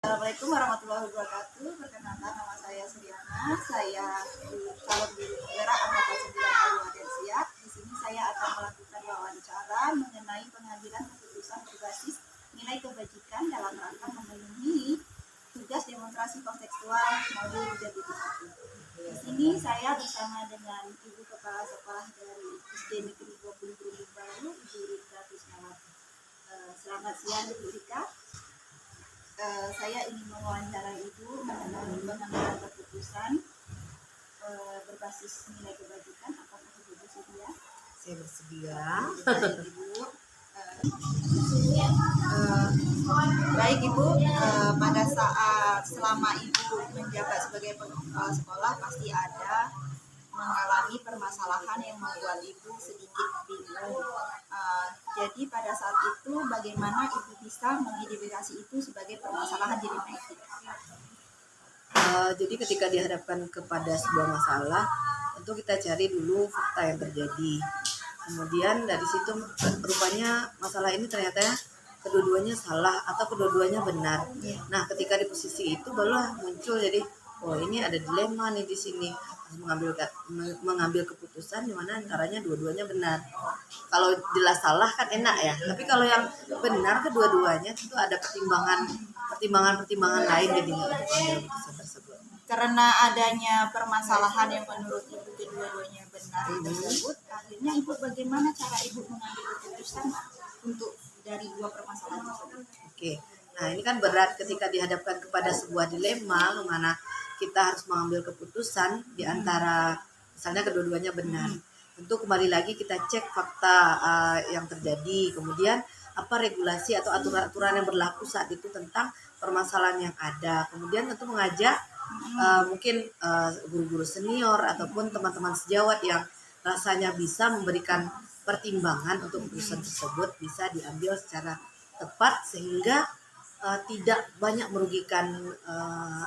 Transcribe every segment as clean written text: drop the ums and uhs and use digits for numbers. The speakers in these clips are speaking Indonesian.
Assalamualaikum warahmatullahi wabarakatuh. Perkenalkan, nama saya Suryana. Saya calon guru penggerak angkatan 9 Kabupaten Siak. Di sini saya akan melakukan wawancara mengenai pengambilan keputusan berbasis nilai kebajikan dalam rangka memenuhi tugas demonstrasi kontekstual modul 3.1. Di sini saya bersama dengan Ibu Kepala Sekolah dari SD Negeri 20 Berunding Baru, Ibu Rika Krisnawati. Selamat siang, Ibu Rika. Saya ingin mewawancarai Ibu mengenai pengambilan keputusan berbasis nilai kebajikan. Apakah Ibu bersedia? Saya bersedia. Baik Ibu, pada saat selama Ibu menjabat sebagai kepala sekolah pasti ada mengalami permasalahan yang membuat Ibu sedikit bingung. Jadi pada saat itu bagaimana Ibu bisa mengidentifikasi itu sebagai permasalahan genetik? Jadi ketika dihadapkan kepada sebuah masalah, tentu kita cari dulu fakta yang terjadi. Kemudian dari situ rupanya masalah ini ternyata kedua-duanya salah atau kedua-duanya benar. Nah, ketika di posisi itu barulah muncul jadi, oh ini ada dilema nih di sini. Mengambil keputusan di mana antaranya dua-duanya benar. Kalau jelas salah kan enak ya, tapi kalau yang benar kedua-duanya itu ada pertimbangan lain jadinya untuk mengambil keputusan tersebut. Karena adanya permasalahan yang menurut Ibu kedua-duanya benar tersebut, akhirnya Ibu bagaimana cara Ibu mengambil keputusan untuk dari dua permasalahan tersebut? Oke, nah ini kan berat ketika dihadapkan kepada sebuah dilema kemana kita harus mengambil keputusan di antara misalnya kedua-duanya benar. Tentu kembali lagi kita cek fakta yang terjadi, kemudian apa regulasi atau aturan-aturan yang berlaku saat itu tentang permasalahan yang ada. Kemudian tentu mengajak mungkin guru-guru senior ataupun teman-teman sejawat yang rasanya bisa memberikan pertimbangan untuk keputusan tersebut bisa diambil secara tepat sehingga tidak banyak merugikan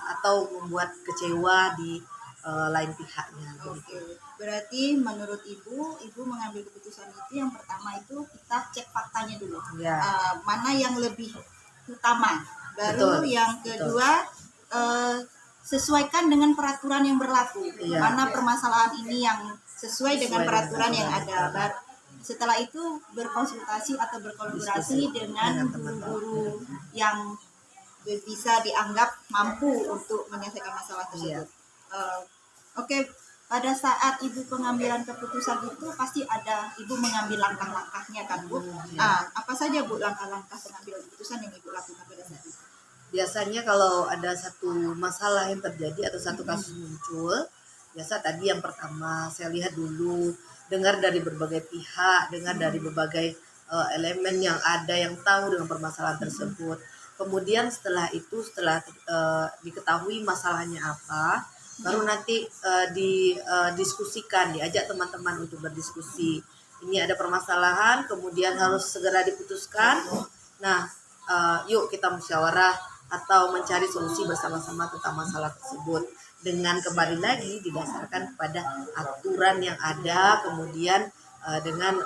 atau membuat kecewa di lain pihaknya. Oke. Berarti menurut Ibu mengambil keputusan itu yang pertama itu kita cek faktanya dulu. Ya. Mana yang lebih utama. Baru Betul, yang kedua sesuaikan dengan peraturan yang berlaku. Ya. Mana permasalahan ini yang sesuai dengan peraturan yang ada. Setelah itu berkonsultasi atau berkolaborasi dengan guru-guru yang bisa dianggap mampu untuk menyelesaikan masalah tersebut. Oke, pada saat Ibu pengambilan keputusan itu pasti ada Ibu mengambil langkah-langkahnya kan Bu? Apa saja Bu langkah-langkah pengambilan keputusan yang Ibu lakukan pada saat itu? Biasanya kalau ada satu masalah yang terjadi atau satu kasus muncul, biasa tadi yang pertama saya lihat dulu, dengar dari berbagai pihak, dengar dari berbagai elemen yang ada yang tahu dengan permasalahan tersebut. Kemudian setelah itu, setelah diketahui masalahnya apa, baru nanti didiskusikan, diajak teman-teman untuk berdiskusi. Ini ada permasalahan, kemudian harus segera diputuskan. Nah, yuk kita musyawarah atau mencari solusi bersama-sama tentang masalah tersebut dengan kembali lagi didasarkan pada aturan yang ada, kemudian dengan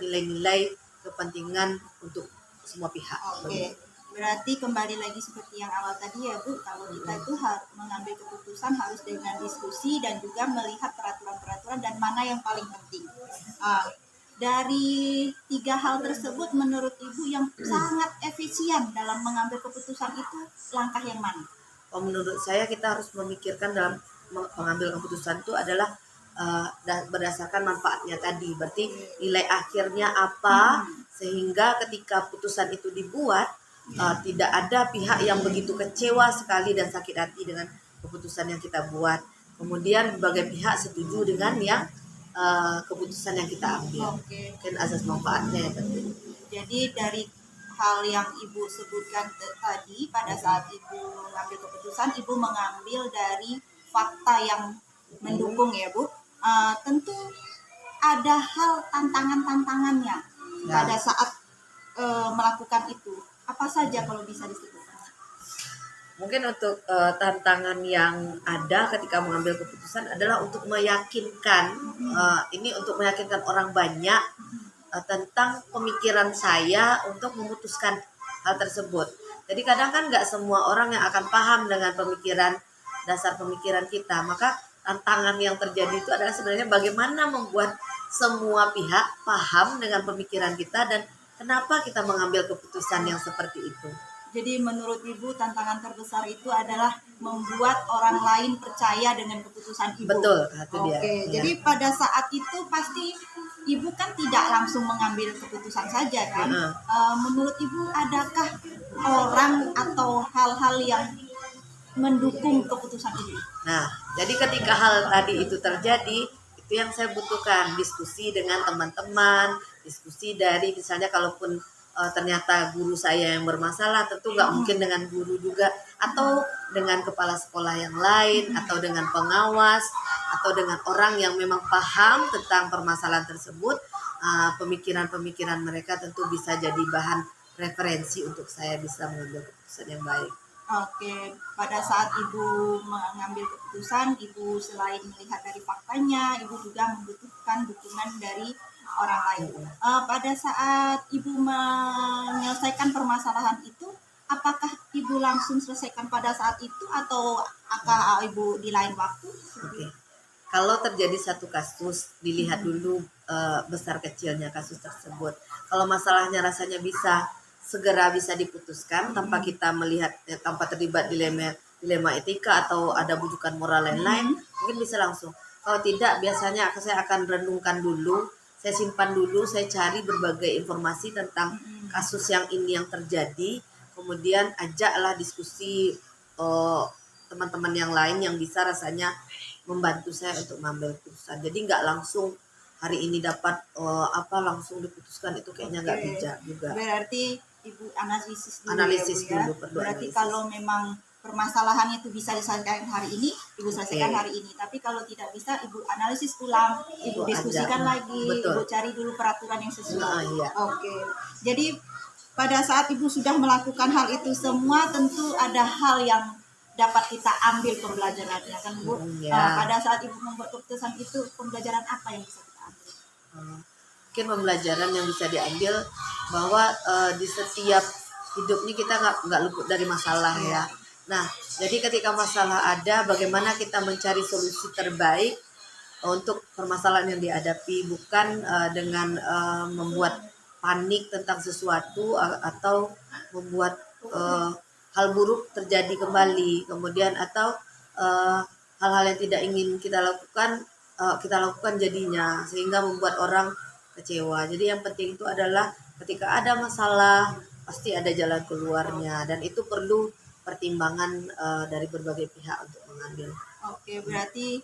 nilai-nilai kepentingan untuk semua pihak. Oke. Berarti kembali lagi seperti yang awal tadi ya Bu, kalau kita itu mengambil keputusan harus dengan diskusi dan juga melihat peraturan-peraturan dan mana yang paling penting. Dari tiga hal tersebut menurut Ibu yang sangat efisien dalam mengambil keputusan itu langkah yang mana? Menurut saya kita harus memikirkan dalam mengambil keputusan itu adalah berdasarkan manfaatnya tadi. Berarti nilai akhirnya apa sehingga ketika putusan itu dibuat tidak ada pihak yang begitu kecewa sekali dan sakit hati dengan keputusan yang kita buat. Kemudian berbagai pihak setuju dengan yang keputusan yang kita ambil. Dan asas manfaatnya ya tentu. Jadi dari hal yang Ibu sebutkan tadi pada saat Ibu mengambil keputusan, Ibu mengambil dari fakta yang mendukung ya Bu. Tentu ada hal tantangannya pada saat melakukan itu. Apa saja kalau bisa disebutkan? Mungkin untuk tantangan yang ada ketika mengambil keputusan adalah untuk meyakinkan, ini untuk meyakinkan orang banyak tentang pemikiran saya untuk memutuskan hal tersebut. Jadi kadang kan nggak semua orang yang akan paham dengan dasar pemikiran kita. Maka tantangan yang terjadi itu adalah sebenarnya bagaimana membuat semua pihak paham dengan pemikiran kita dan kenapa kita mengambil keputusan yang seperti itu. Jadi menurut Ibu tantangan terbesar itu adalah membuat orang lain percaya dengan keputusan Ibu. Betul, itu dia. Oke, Ya. jadi pada saat itu pasti Ibu kan tidak langsung mengambil keputusan saja kan? Menurut Ibu adakah orang atau hal-hal yang mendukung keputusan Ibu? Nah, jadi ketika hal tadi itu terjadi, itu yang saya butuhkan diskusi dengan teman-teman, diskusi dari misalnya kalaupun ternyata guru saya yang bermasalah, tentu nggak mungkin dengan guru juga, atau dengan kepala sekolah yang lain, atau dengan pengawas, atau dengan orang yang memang paham tentang permasalahan tersebut. Pemikiran-pemikiran mereka tentu bisa jadi bahan referensi untuk saya bisa mengambil keputusan yang baik. Oke, pada saat Ibu mengambil keputusan, Ibu selain melihat dari faktanya, Ibu juga membutuhkan dukungan dari orang lain. Pada saat Ibu menyelesaikan permasalahan itu, apakah Ibu langsung selesaikan pada saat itu atau akan Ibu di lain waktu? Oke. Kalau terjadi satu kasus, dilihat dulu besar kecilnya kasus tersebut. Kalau masalahnya rasanya segera bisa diputuskan tanpa kita melihat, tanpa terlibat dilema etika atau ada bujukan moral lain-lain, mungkin bisa langsung. Kalau tidak, biasanya saya akan renungkan dulu, saya simpan dulu, saya cari berbagai informasi tentang kasus yang terjadi, kemudian ajaklah diskusi teman-teman yang lain yang bisa rasanya membantu saya untuk mengambil keputusan. Jadi nggak langsung hari ini dapat langsung diputuskan, itu kayaknya nggak bijak juga. Berarti Ibu analisis dulu, analisis ya, Bu, ya. dulu, perlu Berarti analisis. kalau memang permasalahan itu bisa diselesaikan hari ini, Ibu selesaikan hari ini. Tapi kalau tidak bisa, Ibu analisis ulang, Ibu diskusikan lagi, Betul. Ibu cari dulu peraturan yang sesuai. Iya. Oke. Jadi pada saat Ibu sudah melakukan hal itu semua, tentu ada hal yang dapat kita ambil pembelajarannya, kan Bu? Ya. Pada saat Ibu membuat keputusan itu, pembelajaran apa yang bisa kita ambil? Mungkin pembelajaran yang bisa diambil bahwa di setiap hidup ini kita nggak luput dari masalah ya. Nah, jadi ketika masalah ada, bagaimana kita mencari solusi terbaik untuk permasalahan yang dihadapi, bukan dengan membuat panik tentang sesuatu atau membuat hal buruk terjadi kembali, kemudian atau hal-hal yang tidak ingin kita lakukan jadinya, sehingga membuat orang kecewa. Jadi yang penting itu adalah ketika ada masalah pasti ada jalan keluarnya, dan itu perlu pertimbangan dari berbagai pihak untuk mengambil. Oke, berarti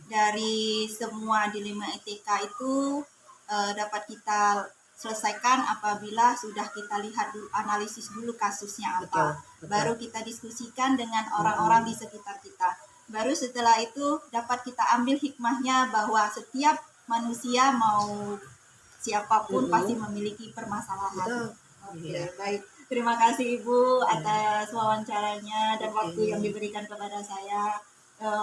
dari semua dilema etika itu dapat kita selesaikan apabila sudah kita lihat dulu, analisis dulu kasusnya apa. Betul. Baru kita diskusikan dengan orang-orang di sekitar kita. Baru setelah itu dapat kita ambil hikmahnya bahwa setiap manusia mau siapapun pasti memiliki permasalahan. Oke, baik. Terima kasih Ibu atas wawancaranya dan waktu yang diberikan kepada saya.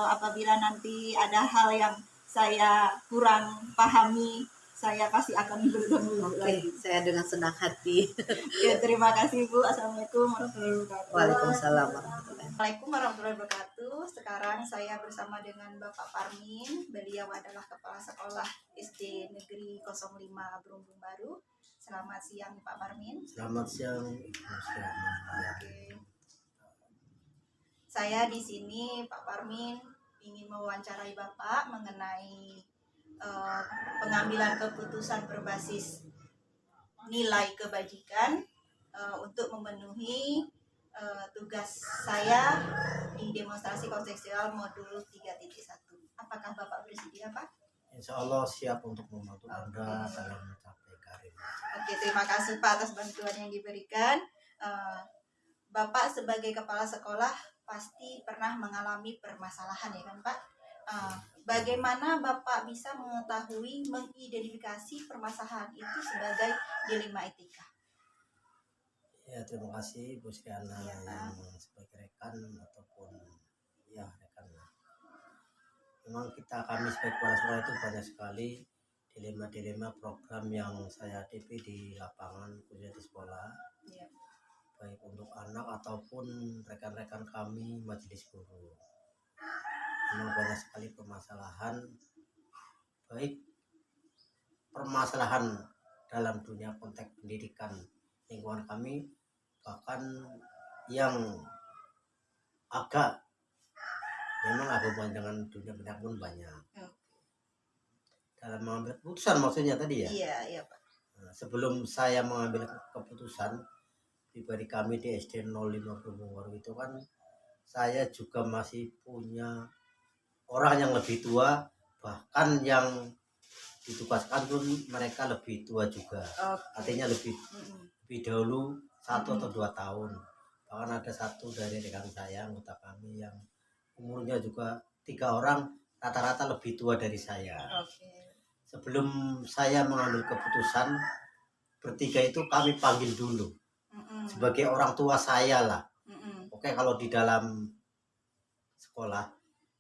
Apabila nanti ada hal yang saya kurang pahami, saya pasti akan bertemu lagi. Saya dengan senang hati. Ya, terima kasih Bu. Assalamualaikum warahmatullahi wabarakatuh. Waalaikumsalam warahmatullahi wabarakatuh. Sekarang saya bersama dengan Bapak Parmin. Beliau adalah Kepala Sekolah SD Negeri 05 Berumbung Baru. Selamat siang Pak Parmin. Selamat siang. Oke. Saya di sini Pak Parmin ingin mewawancarai Bapak mengenai pengambilan keputusan berbasis nilai kebajikan untuk memenuhi tugas saya di demonstrasi kontekstual modul 3.1. Apakah Bapak bersedia, Pak? Insya Allah siap untuk membantu Anda dalam mencapai karir. Oke, terima kasih Pak atas bantuan yang diberikan. Bapak sebagai kepala sekolah pasti pernah mengalami permasalahan, ya kan Pak? Bagaimana Bapak bisa mengetahui, mengidentifikasi permasalahan itu sebagai dilema etika? Ya, terima kasih Bu Siana yang sebagai rekan ataupun ya rekan. Memang kami sebagai kepala sekolah itu banyak sekali dilema-dilema program yang saya hadapi di lapangan khususnya di sekolah. Ya. baik untuk anak ataupun rekan-rekan kami majelis guru. Memang banyak sekali permasalahan, baik permasalahan dalam dunia konteks pendidikan lingkungan kami, bahkan yang agak memang agak hubungan dengan dunia pendidikan pun banyak. Dalam mengambil keputusan maksudnya tadi ya. Iya Pak. Nah, sebelum saya mengambil keputusan pribadi kami di SD 05 Bungwaru itu kan saya juga masih punya orang yang lebih tua, bahkan yang ditugaskan pun mereka lebih tua juga. Artinya lebih dahulu 1 atau 2 tahun. Bahkan ada satu dari rekan saya, anggota kami yang umurnya juga 3 orang rata-rata lebih tua dari saya. Sebelum saya mengambil keputusan, bertiga itu kami panggil dulu sebagai orang tua saya lah. Oke, kalau di dalam sekolah,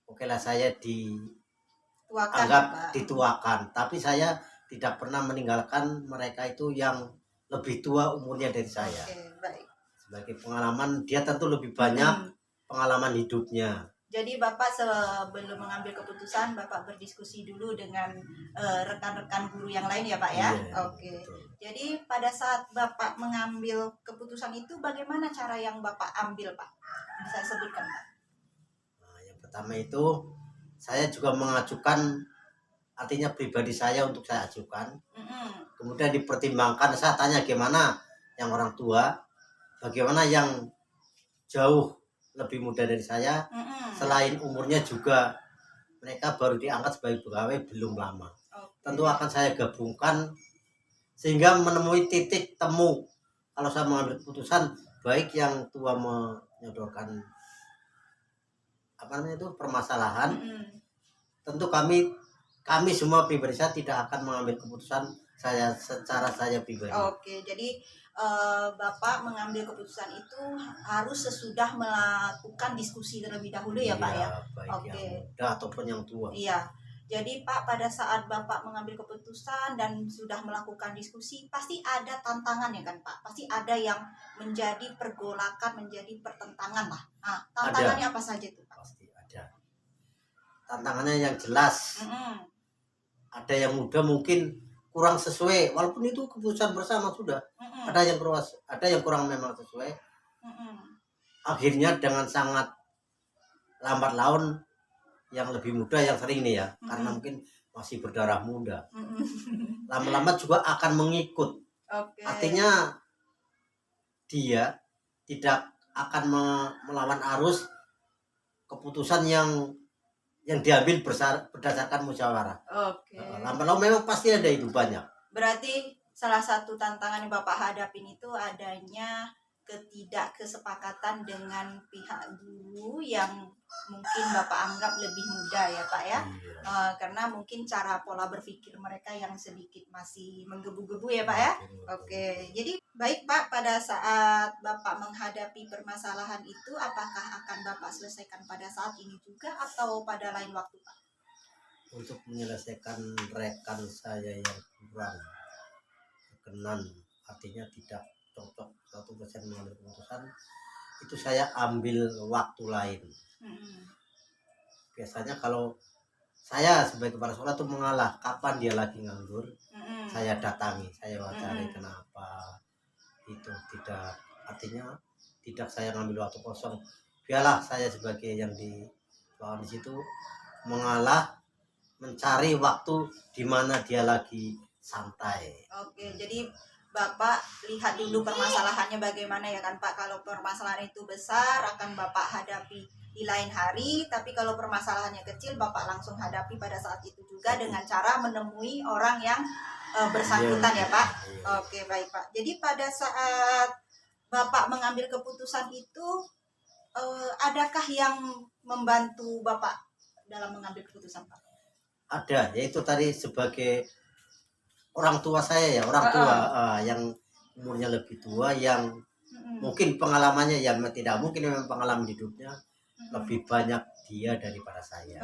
oke lah saya dianggap dituakan, tapi saya tidak pernah meninggalkan mereka itu yang lebih tua umurnya dari saya. Baik. Sebagai pengalaman, dia tentu lebih banyak pengalaman hidupnya. Jadi Bapak sebelum mengambil keputusan, Bapak berdiskusi dulu dengan rekan-rekan guru yang lain ya Pak ya? Iya, Oke. betul. Jadi pada saat Bapak mengambil keputusan itu, bagaimana cara yang Bapak ambil Pak? Bisa sebutkan Pak? Nah, yang pertama itu saya juga mengajukan, artinya pribadi saya untuk saya ajukan. Kemudian dipertimbangkan, saya tanya gimana yang orang tua, bagaimana yang jauh lebih muda dari saya, selain umurnya juga mereka baru diangkat sebagai pegawai belum lama. Tentu akan saya gabungkan sehingga menemui titik temu. Kalau saya mengambil keputusan, baik yang tua menyodorkan permasalahan, tentu kami semua pribadi saya tidak akan mengambil keputusan secara saya pribadi. Oke, jadi Bapak mengambil keputusan itu harus sesudah melakukan diskusi terlebih dahulu ya Pak ya? Baik Oke. yang muda ataupun yang tua. Iya. Jadi Pak, pada saat Bapak mengambil keputusan dan sudah melakukan diskusi, pasti ada tantangan ya kan Pak? Pasti ada yang menjadi pergolakan, menjadi pertentangan lah. Nah, tantangannya apa saja itu Pak? Pasti ada. Tantangannya yang jelas. Ada yang muda mungkin kurang sesuai, walaupun itu keputusan bersama sudah. Ada yang kurang memang sesuai. Akhirnya dengan sangat lambat laun yang lebih muda yang sering nih ya, karena mungkin masih berdarah muda. Lama-lama juga akan mengikut. Artinya dia tidak akan melawan arus keputusan yang diambil berdasarkan musyawarah. Lama-lama memang pasti ada itu banyak. Berarti salah satu tantangan yang Bapak hadapin itu adanya ketidakkesepakatan dengan pihak guru yang mungkin Bapak anggap lebih muda ya Pak ya. Karena mungkin cara pola berpikir mereka yang sedikit masih menggebu-gebu ya Pak ya. Oke, jadi baik Pak, pada saat Bapak menghadapi permasalahan itu, apakah akan Bapak selesaikan pada saat ini juga atau pada lain waktu Pak? Untuk menyelesaikan rekan saya yang kurang berkenan, artinya tidak cocok 100% mengambil keputusan, itu saya ambil waktu lain. Biasanya kalau saya sebagai kepala sekolah tuh mengalah, kapan dia lagi nganggur, saya datangi, saya wacari kenapa itu tidak, artinya tidak saya ngambil waktu kosong. Biarlah saya sebagai yang di bawah di situ mengalah, mencari waktu di mana dia lagi santai. Oke, jadi Bapak lihat dulu permasalahannya bagaimana ya kan Pak. Kalau permasalahan itu besar akan Bapak hadapi di lain hari, tapi kalau permasalahannya kecil Bapak langsung hadapi pada saat itu juga dengan cara menemui orang yang bersangkutan ya Pak. Oke, baik Pak. Jadi pada saat Bapak mengambil keputusan itu, adakah yang membantu Bapak dalam mengambil keputusan Pak? Ada, yaitu tadi sebagai orang tua saya ya, orang tua yang umurnya lebih tua, yang mungkin pengalamannya ya tidak mungkin memang pengalaman hidupnya lebih banyak dia daripada saya.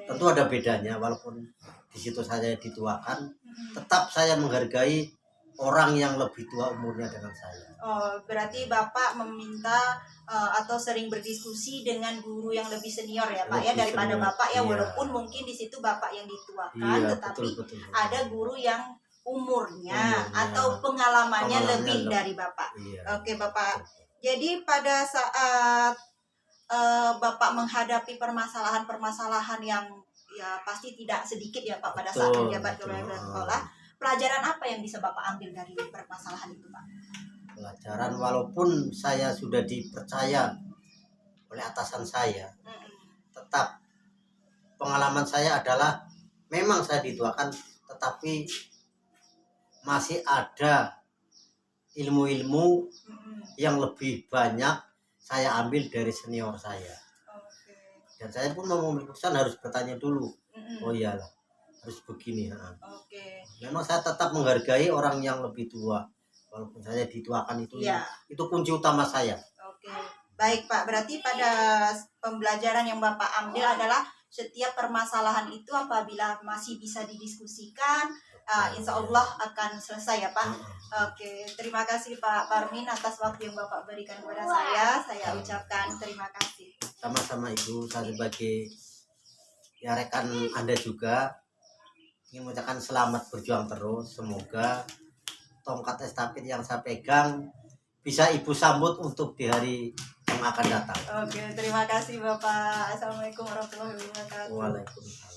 Tentu ada bedanya, walaupun di situ saya dituakan, tetap saya menghargai orang yang lebih tua umurnya dengan saya. Oh, berarti Bapak meminta atau sering berdiskusi dengan guru yang lebih senior ya Pak ya Lebih daripada senior, Bapak ya, iya. walaupun mungkin di situ Bapak yang dituakan, Iya, tetapi betul. ada guru yang umurnya Umurnya, atau pengalamannya pengalamannya lebih lebih. dari Bapak. Iya. Oke Bapak. Jadi pada saat Bapak menghadapi permasalahan-permasalahan yang ya pasti tidak sedikit ya Pak pada saat Betul, menjabat betul. kepala sekolah, pelajaran apa yang bisa Bapak ambil dari permasalahan itu Pak? Pelajaran, walaupun saya sudah dipercaya oleh atasan saya, tetap pengalaman saya adalah memang saya dituakan, tetapi masih ada ilmu-ilmu yang lebih banyak saya ambil dari senior saya. Oke. Dan saya pun mau mengambil keputusan harus bertanya dulu. Oh iyalah, harus begini. Oke. Memang saya tetap menghargai orang yang lebih tua, walaupun saya dituakan itu. Iya. Itu kunci utama saya. Oke. Baik Pak, berarti pada pembelajaran yang Bapak ambil adalah setiap permasalahan itu apabila masih bisa didiskusikan, insya Allah akan selesai ya Pak. Oke, terima kasih Pak Parmin atas waktu yang Bapak berikan kepada saya. Saya ucapkan terima kasih. Sama-sama Ibu, saya sebagai ya rekan Anda juga ingin mengucapkan selamat berjuang terus. Semoga tongkat estafet yang saya pegang bisa Ibu sambut untuk di hari yang akan datang. Oke, terima kasih Bapak. Assalamualaikum warahmatullahi wabarakatuh. Waalaikumsalam.